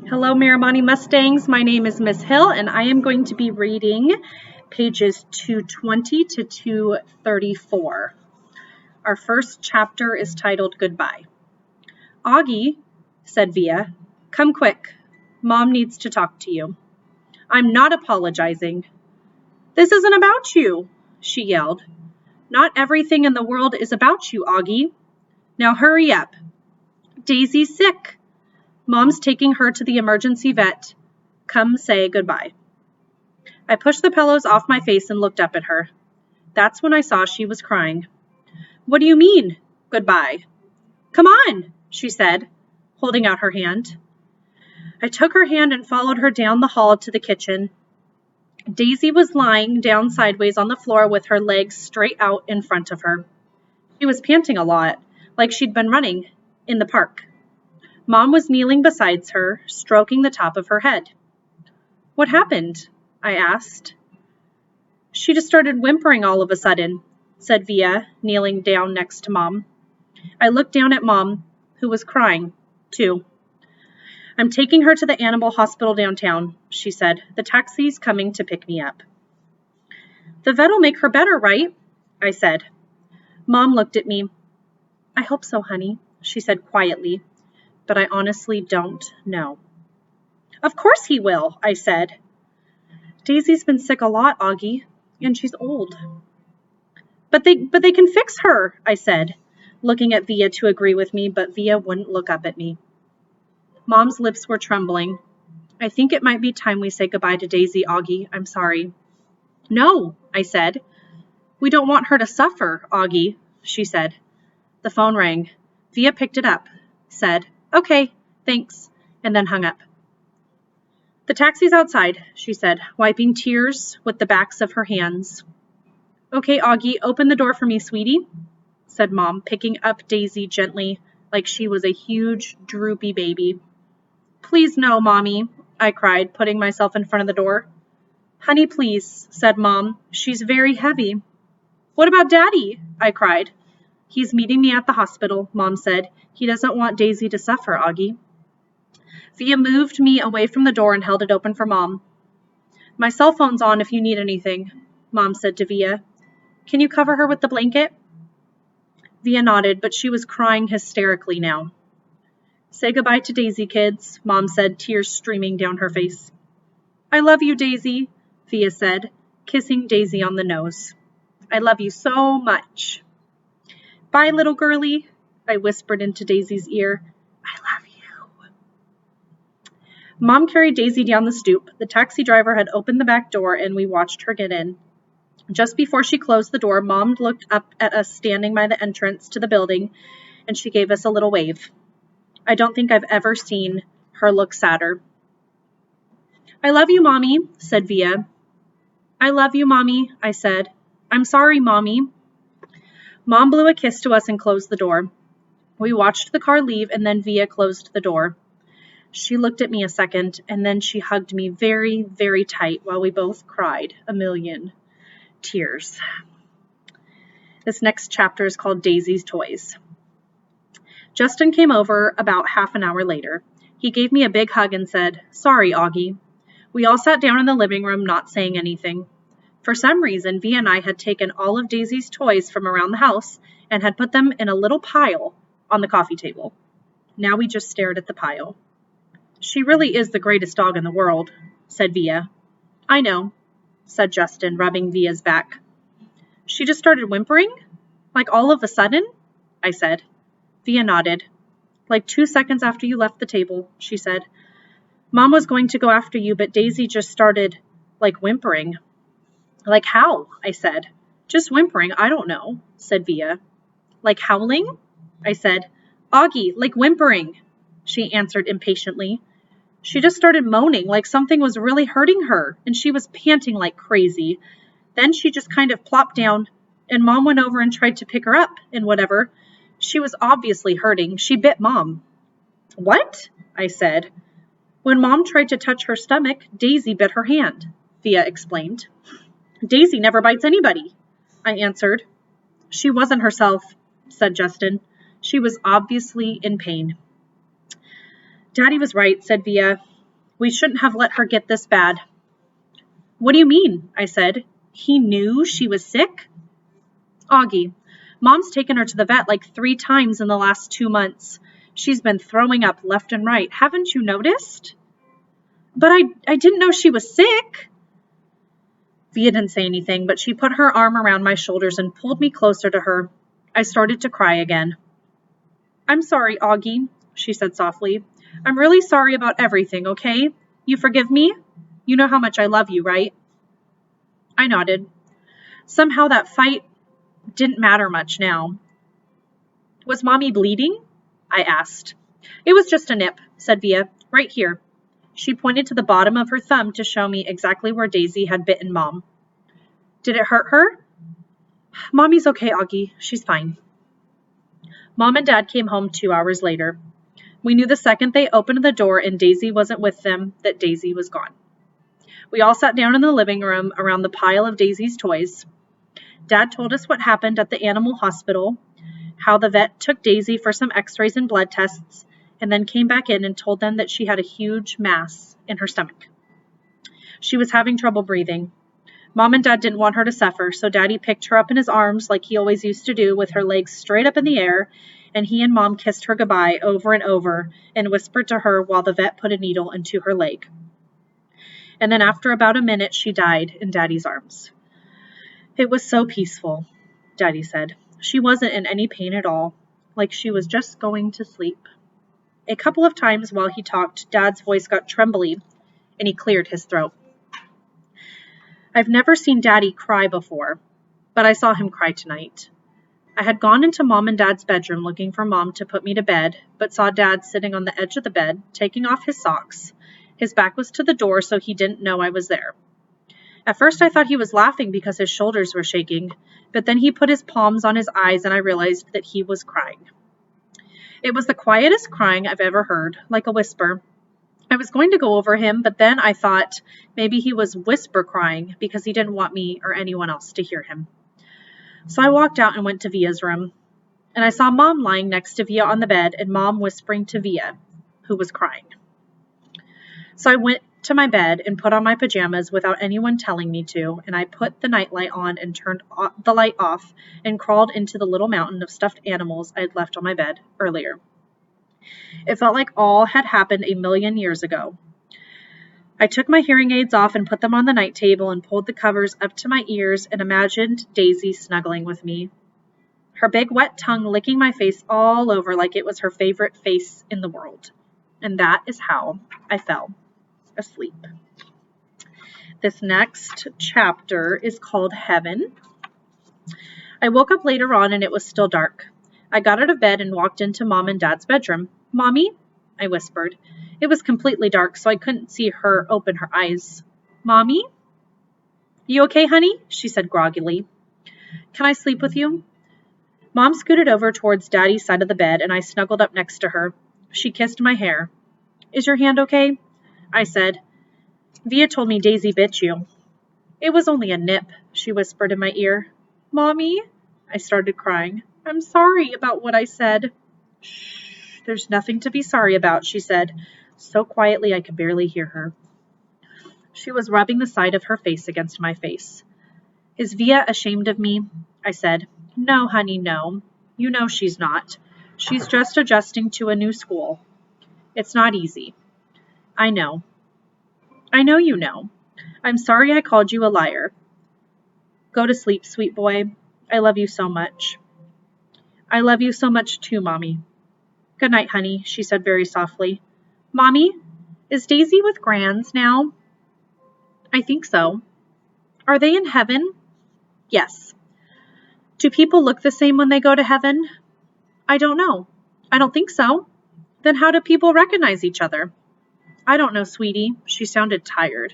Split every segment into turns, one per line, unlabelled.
Hello, Miramani Mustangs. My name is Miss Hill, and I am going to be reading pages 220 to 234. Our first chapter is titled Goodbye. Augie, said Via, come quick. Mom needs to talk to you. I'm not apologizing. This isn't about you, she yelled. Not everything in the world is about you, Augie. Now hurry up. Daisy's sick. Mom's taking her to the emergency vet. Come say goodbye. I pushed the pillows off my face and looked up at her. That's when I saw she was crying. What do you mean, goodbye? Come on, she said, holding out her hand. I took her hand and followed her down the hall to the kitchen. Daisy was lying down sideways on the floor with her legs straight out in front of her. She was panting a lot, like she'd been running in the park. Mom was kneeling beside her, stroking the top of her head. What happened? I asked. She just started whimpering all of a sudden, said Via, kneeling down next to Mom. I looked down at Mom, who was crying, too. I'm taking her to the animal hospital downtown, she said. The taxi's coming to pick me up. The vet'll make her better, right? I said. Mom looked at me. I hope so, honey, she said quietly, but I honestly don't know. Of course he will, I said. Daisy's been sick a lot, Augie, and she's old. But they can fix her, I said, looking at Via to agree with me, but Via wouldn't look up at me. Mom's lips were trembling. I think it might be time we say goodbye to Daisy, Augie. I'm sorry. No, I said. We don't want her to suffer, Augie, she said. The phone rang. Via picked it up, said, Okay, thanks, and then hung up. The taxi's outside, she said, wiping tears with the backs of her hands. Okay, Augie, open the door for me, sweetie, said Mom, picking up Daisy gently, like she was a huge, droopy baby. Please no, Mommy, I cried, putting myself in front of the door. Honey, please, said Mom. She's very heavy. What about Daddy? I cried. He's meeting me at the hospital, Mom said. He doesn't want Daisy to suffer, Augie. Via moved me away from the door and held it open for Mom. My cell phone's on if you need anything, Mom said to Via. Can you cover her with the blanket? Via nodded, but she was crying hysterically now. Say goodbye to Daisy, kids, Mom said, tears streaming down her face. I love you, Daisy, Via said, kissing Daisy on the nose. I love you so much. Bye, little girlie, I whispered into Daisy's ear. I love you. Mom carried Daisy down the stoop. The taxi driver had opened the back door, and we watched her get in. Just before she closed the door, Mom looked up at us standing by the entrance to the building, and she gave us a little wave. I don't think I've ever seen her look sadder. I love you, Mommy, said Via. I love you, Mommy, I said. I'm sorry, Mommy. Mom blew a kiss to us and closed the door. We watched the car leave, and then Via closed the door. She looked at me a second, and then she hugged me very, very tight while we both cried a million tears. This next chapter is called Daisy's Toys. Justin came over about half an hour later. He gave me a big hug and said, Sorry, Augie. We all sat down in the living room, not saying anything. For some reason, Via and I had taken all of Daisy's toys from around the house and had put them in a little pile on the coffee table. Now we just stared at the pile. She really is the greatest dog in the world, said Via. I know, said Justin, rubbing Via's back. She just started whimpering? Like all of a sudden? I said. Via nodded. Like 2 seconds after you left the table, she said. Mom was going to go after you, but Daisy just started, whimpering. Like how? I said. Just whimpering, I don't know, said Via. Like howling? I said. Augie, like whimpering, she answered impatiently. She just started moaning like something was really hurting her, and she was panting like crazy. Then she just kind of plopped down, and Mom went over and tried to pick her up and whatever. She was obviously hurting. She bit Mom. What? I said. When Mom tried to touch her stomach, Daisy bit her hand, Via explained. Daisy never bites anybody, I answered. She wasn't herself, said Justin. She was obviously in pain. Daddy was right, said Via. We shouldn't have let her get this bad. What do you mean? I said. He knew she was sick? Augie, Mom's taken her to the vet like 3 times in the last 2 months. She's been throwing up left and right. Haven't you noticed? But I didn't know she was sick. Via didn't say anything, but she put her arm around my shoulders and pulled me closer to her. I started to cry again. I'm sorry, Augie, she said softly. I'm really sorry about everything, okay? You forgive me? You know how much I love you, right? I nodded. Somehow that fight didn't matter much now. Was Mommy bleeding? I asked. It was just a nip, said Via, right here. She pointed to the bottom of her thumb to show me exactly where Daisy had bitten Mom. Did it hurt her? Mommy's okay, Augie. She's fine. Mom and Dad came home 2 hours later. We knew the second they opened the door and Daisy wasn't with them that Daisy was gone. We all sat down in the living room around the pile of Daisy's toys. Dad told us what happened at the animal hospital, how the vet took Daisy for some x-rays and blood tests, and then came back in and told them that she had a huge mass in her stomach. She was having trouble breathing. Mom and Dad didn't want her to suffer, so Daddy picked her up in his arms like he always used to do with her legs straight up in the air, and he and Mom kissed her goodbye over and over and whispered to her while the vet put a needle into her leg. And then after about a minute, she died in Daddy's arms. It was so peaceful, Daddy said. She wasn't in any pain at all, like she was just going to sleep. A couple of times while he talked, Dad's voice got trembly, and he cleared his throat. I've never seen Daddy cry before, but I saw him cry tonight. I had gone into Mom and Dad's bedroom looking for Mom to put me to bed, but saw Dad sitting on the edge of the bed, taking off his socks. His back was to the door, so he didn't know I was there. At first I thought he was laughing because his shoulders were shaking, but then he put his palms on his eyes and I realized that he was crying. It was the quietest crying I've ever heard, like a whisper. I was going to go over him, but then I thought maybe he was whisper crying because he didn't want me or anyone else to hear him. So I walked out and went to Via's room, and I saw Mom lying next to Via on the bed and Mom whispering to Via, who was crying. So I went to my bed and put on my pajamas without anyone telling me to, and I put the nightlight on and turned the light off and crawled into the little mountain of stuffed animals I'd left on my bed earlier. It felt like all had happened a million years ago. I took my hearing aids off and put them on the night table and pulled the covers up to my ears and imagined Daisy snuggling with me, her big wet tongue licking my face all over like it was her favorite face in the world. And that is how I fell asleep. This next chapter is called Heaven. I woke up later on and it was still dark. I got out of bed and walked into Mom and Dad's bedroom. Mommy? I whispered. It was completely dark, so I couldn't see her open her eyes. Mommy? You okay, honey? She said groggily. Can I sleep with you? Mom scooted over towards Daddy's side of the bed, and I snuggled up next to her. She kissed my hair. Is your hand okay? I said. Via told me Daisy bit you. It was only a nip, she whispered in my ear. Mommy? I started crying. I'm sorry about what I said. Shh, there's nothing to be sorry about, she said, so quietly I could barely hear her. She was rubbing the side of her face against my face. Is Via ashamed of me? I said. No, honey, no. You know she's not. She's just adjusting to a new school. It's not easy. I know. I know you know. I'm sorry I called you a liar. Go to sleep, sweet boy. I love you so much. I love you so much too, Mommy. Good night, honey, she said very softly. Mommy, is Daisy with Grands now? I think so. Are they in heaven? Yes. Do people look the same when they go to heaven? I don't know. I don't think so. Then how do people recognize each other? I don't know, sweetie. She sounded tired.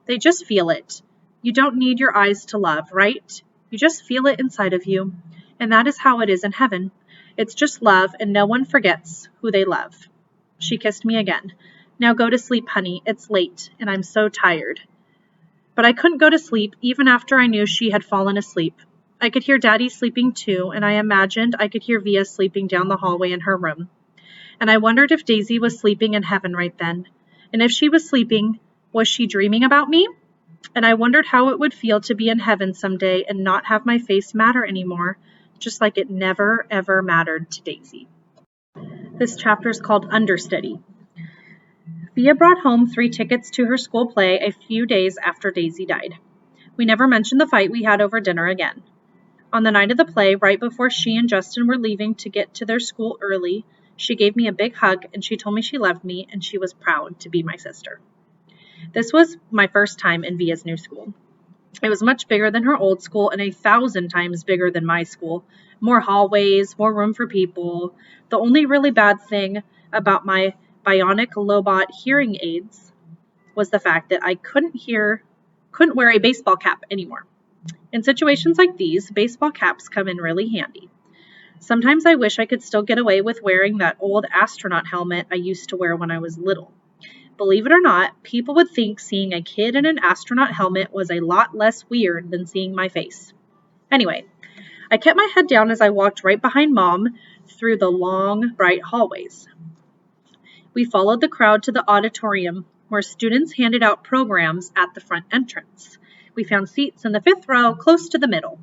They just feel it. You don't need your eyes to love, right? You just feel it inside of you. And that is how it is in heaven. It's just love, and no one forgets who they love. She kissed me again. Now go to sleep, honey. It's late, and I'm so tired. But I couldn't go to sleep, even after I knew she had fallen asleep. I could hear Daddy sleeping too, and I imagined I could hear Via sleeping down the hallway in her room. And I wondered if Daisy was sleeping in heaven right then, And if she was sleeping, was she dreaming about me? And I wondered how it would feel to be in heaven someday and not have my face matter anymore, just like it never, ever mattered to Daisy. This chapter is called Understudy. Via brought home 3 tickets to her school play a few days after Daisy died. We never mentioned the fight we had over dinner again. On the night of the play, right before she and Justin were leaving to get to their school early, she gave me a big hug and she told me she loved me and she was proud to be my sister. This was my first time in Via's new school. It was much bigger than her old school and 1,000 times bigger than my school. More hallways, more room for people. The only really bad thing about my bionic Lobot hearing aids was the fact that I couldn't wear a baseball cap anymore. In situations like these, baseball caps come in really handy. Sometimes I wish I could still get away with wearing that old astronaut helmet I used to wear when I was little. Believe it or not, people would think seeing a kid in an astronaut helmet was a lot less weird than seeing my face. Anyway, I kept my head down as I walked right behind Mom through the long, bright hallways. We followed the crowd to the auditorium, where students handed out programs at the front entrance. We found seats in the 5th row, close to the middle.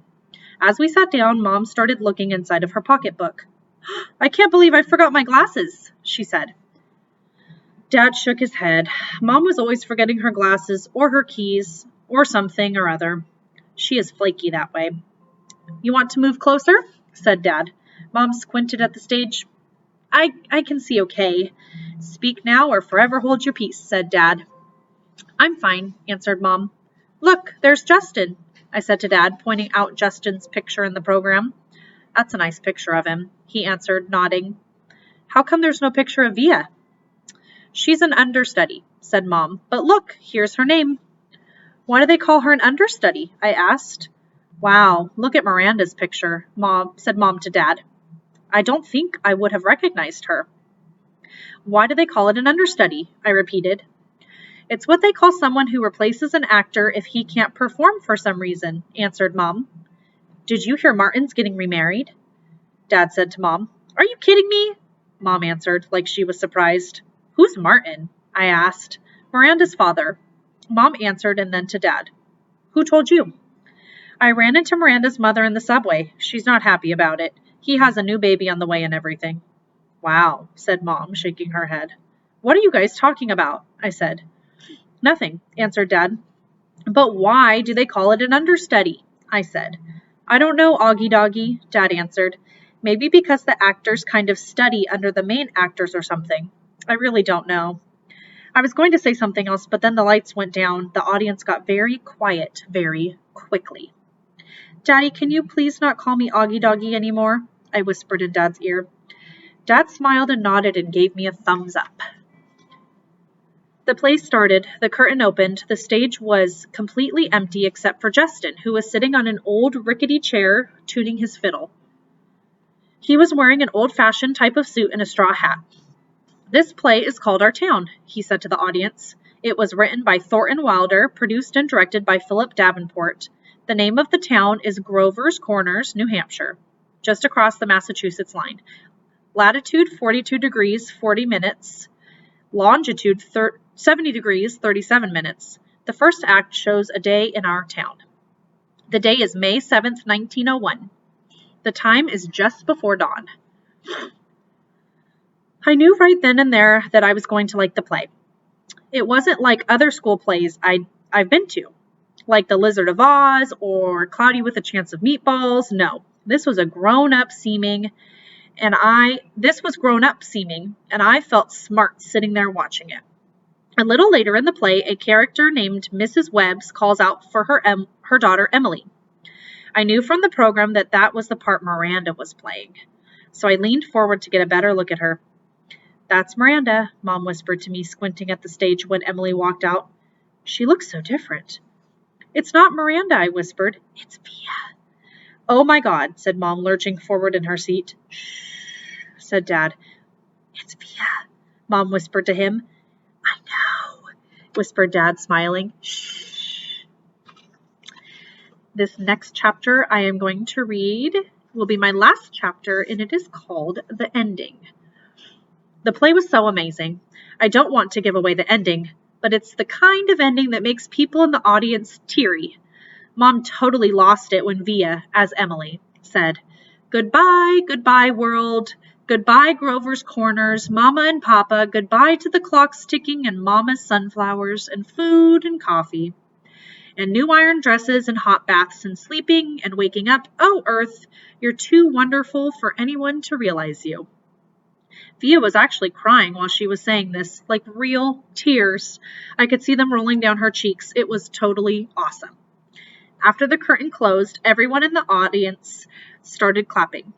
As we sat down, Mom started looking inside of her pocketbook. "I can't believe I forgot my glasses," she said. Dad shook his head. Mom was always forgetting her glasses or her keys or something or other. She is flaky that way. "You want to move closer?" said Dad. Mom squinted at the stage. I can see okay. "Speak now or forever hold your peace," said Dad. "I'm fine," answered Mom. "Look, there's Justin," I said to Dad, pointing out Justin's picture in the program. "That's a nice picture of him," he answered, nodding. "How come there's no picture of Via?" "She's an understudy," said Mom. "But look, here's her name." "Why do they call her an understudy?" I asked. "Wow, look at Miranda's picture," said Mom to Dad. "I don't think I would have recognized her." "Why do they call it an understudy?" I repeated. "It's what they call someone who replaces an actor if he can't perform for some reason," answered Mom. "Did you hear Martin's getting remarried?" Dad said to Mom. "Are you kidding me?" Mom answered, like she was surprised. "Who's Martin?" I asked. "Miranda's father." Mom answered and then to Dad. "Who told you?" "I ran into Miranda's mother in the subway. She's not happy about it. He has a new baby on the way and everything." "Wow," said Mom, shaking her head. "What are you guys talking about?" I said. "Nothing," answered Dad. "But why do they call it an understudy?" I said. "I don't know, Augie Doggy," Dad answered. "Maybe because the actors kind of study under the main actors or something. I really don't know." I was going to say something else, but then the lights went down. The audience got very quiet very quickly. "Daddy, can you please not call me Augie Doggy anymore?" I whispered in Dad's ear. Dad smiled and nodded and gave me a thumbs up. The play started, the curtain opened, the stage was completely empty except for Justin, who was sitting on an old rickety chair tuning his fiddle. He was wearing an old-fashioned type of suit and a straw hat. "This play is called Our Town," he said to the audience. "It was written by Thornton Wilder, produced and directed by Philip Davenport. The name of the town is Grover's Corners, New Hampshire, just across the Massachusetts line. Latitude 42 degrees 40 minutes, longitude 70 degrees 37 minutes. The first act shows a day in our town. The day is May 7th, 1901. The time is just before dawn." I knew right then and there that I was going to like the play. It wasn't like other school plays I've been to, like The Lizard of Oz or Cloudy with a Chance of Meatballs. No, this was grown-up seeming, and I felt smart sitting there watching it. A little later in the play, a character named Mrs. Webbs calls out for her daughter Emily. I knew from the program that was the part Miranda was playing, so I leaned forward to get a better look at her. "That's Miranda," Mom whispered to me, squinting at the stage when Emily walked out. "She looks so different." "It's not Miranda," I whispered. "It's Via." "Oh my God," said Mom, lurching forward in her seat. "Shh," said Dad. "It's Via," Mom whispered to him. "I know," whispered Dad, smiling. "Shh." This next chapter I am going to read will be my last chapter, and it is called The Ending. The play was so amazing. I don't want to give away the ending, but it's the kind of ending that makes people in the audience teary. Mom totally lost it when Via, as Emily, said, "Goodbye, goodbye, world. Goodbye, Grover's Corners, Mama and Papa. Goodbye to the clocks ticking and Mama's sunflowers and food and coffee. And new iron dresses and hot baths and sleeping and waking up. Oh, Earth, you're too wonderful for anyone to realize you." Via was actually crying while she was saying this, like real tears. I could see them rolling down her cheeks. It was totally awesome. After the curtain closed, everyone in the audience started clapping.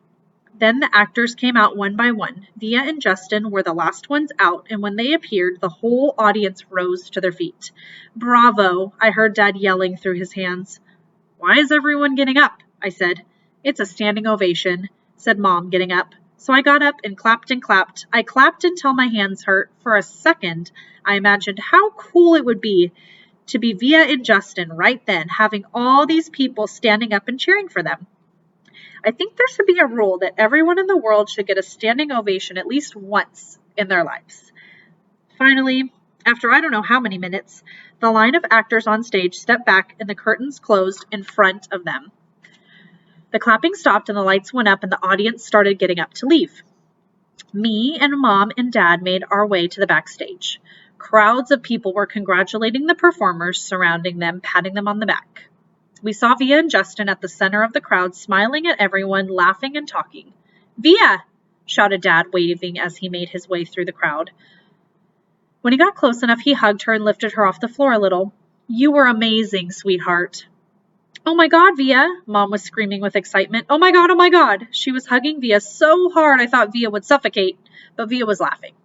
Then the actors came out one by one. Via and Justin were the last ones out, and when they appeared, the whole audience rose to their feet. "Bravo!" I heard Dad yelling through his hands. "Why is everyone getting up?" I said. "It's a standing ovation," said Mom, getting up. So I got up and clapped and clapped. I clapped until my hands hurt. For a second, I imagined how cool it would be to be Via and Justin right then, having all these people standing up and cheering for them. I think there should be a rule that everyone in the world should get a standing ovation at least once in their lives. Finally, after I don't know how many minutes, the line of actors on stage stepped back and the curtains closed in front of them. The clapping stopped and the lights went up and the audience started getting up to leave. Me and Mom and Dad made our way to the backstage. Crowds of people were congratulating the performers, surrounding them, patting them on the back. We saw Via and Justin at the center of the crowd, smiling at everyone, laughing and talking. "Via!" shouted Dad, waving as he made his way through the crowd. When he got close enough, he hugged her and lifted her off the floor a little. "You were amazing, sweetheart." "Oh my God, Via!" Mom was screaming with excitement. "Oh my God, oh my God!" She was hugging Via so hard I thought Via would suffocate, but Via was laughing.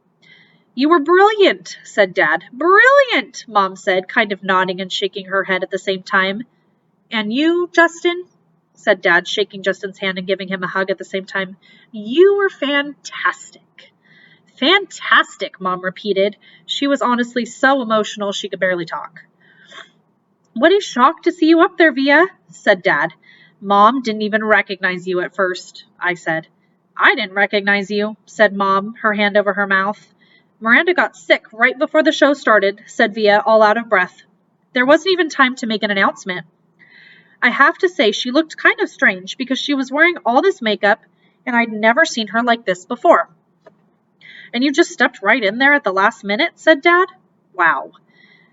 "You were brilliant," said Dad. "Brilliant," Mom said, kind of nodding and shaking her head at the same time. "And you, Justin?" said Dad, shaking Justin's hand and giving him a hug at the same time. "You were fantastic." "Fantastic," Mom repeated. She was honestly so emotional she could barely talk. "What a shock to see you up there, Via," said Dad. "Mom didn't even recognize you at first," I said. "I didn't recognize you," said Mom, her hand over her mouth. "Miranda got sick right before the show started," said Via, all out of breath. "There wasn't even time to make an announcement. I have to say she looked kind of strange because she was wearing all this makeup and I'd never seen her like this before." "And you just stepped right in there at the last minute," said Dad. "Wow.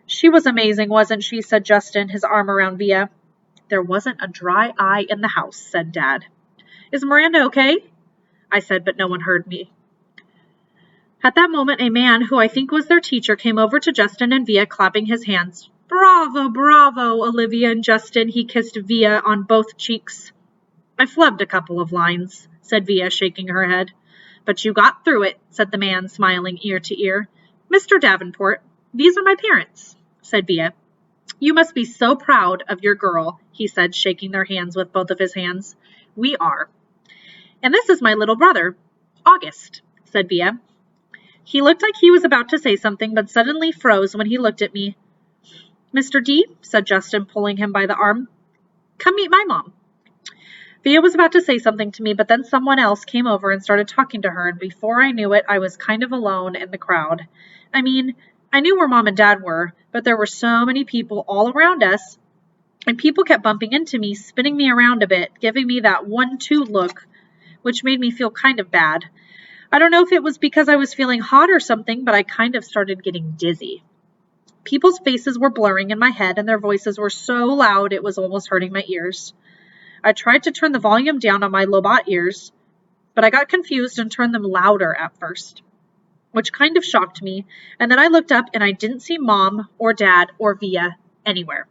She was amazing, wasn't she?" said Justin, his arm around Via. "There wasn't a dry eye in the house," said Dad. "Is Miranda okay?" I said, but no one heard me. At that moment, a man who I think was their teacher came over to Justin and Via, clapping his hands. "Bravo, bravo, Olivia and Justin," he kissed Via on both cheeks. "I flubbed a couple of lines," said Via, shaking her head. "But you got through it," said the man, smiling ear to ear. "Mr. Davenport, these are my parents," said Via. "You must be so proud of your girl," he said, shaking their hands with both of his hands. "We are." "And this is my little brother, August," said Via. He looked like he was about to say something, but suddenly froze when he looked at me. "Mr. D," said Justin, pulling him by the arm. "Come meet my mom." Via was about to say something to me, but then someone else came over and started talking to her, and before I knew it, I was kind of alone in the crowd. I mean, I knew where Mom and Dad were, but there were so many people all around us, and people kept bumping into me, spinning me around a bit, giving me that 1-2 look, which made me feel kind of bad. I don't know if it was because I was feeling hot or something, but I kind of started getting dizzy. People's faces were blurring in my head, and their voices were so loud it was almost hurting my ears. I tried to turn the volume down on my Lobot ears, but I got confused and turned them louder at first, which kind of shocked me, and then I looked up and I didn't see Mom or Dad or Via anywhere.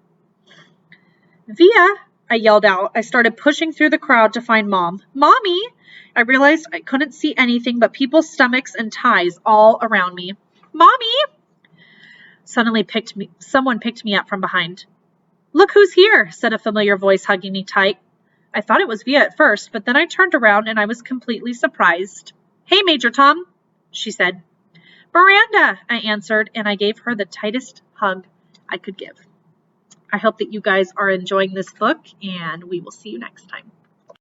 "Via," I yelled out. I started pushing through the crowd to find Mom. "Mommy!" I realized I couldn't see anything but people's stomachs and ties all around me. "Mommy!" Suddenly someone picked me up from behind. "Look who's here," said a familiar voice, hugging me tight. I thought it was Via at first, but then I turned around and I was completely surprised. "Hey, Major Tom," she said. "Miranda," I answered, and I gave her the tightest hug I could give. I hope that you guys are enjoying this book, and we will see you next time.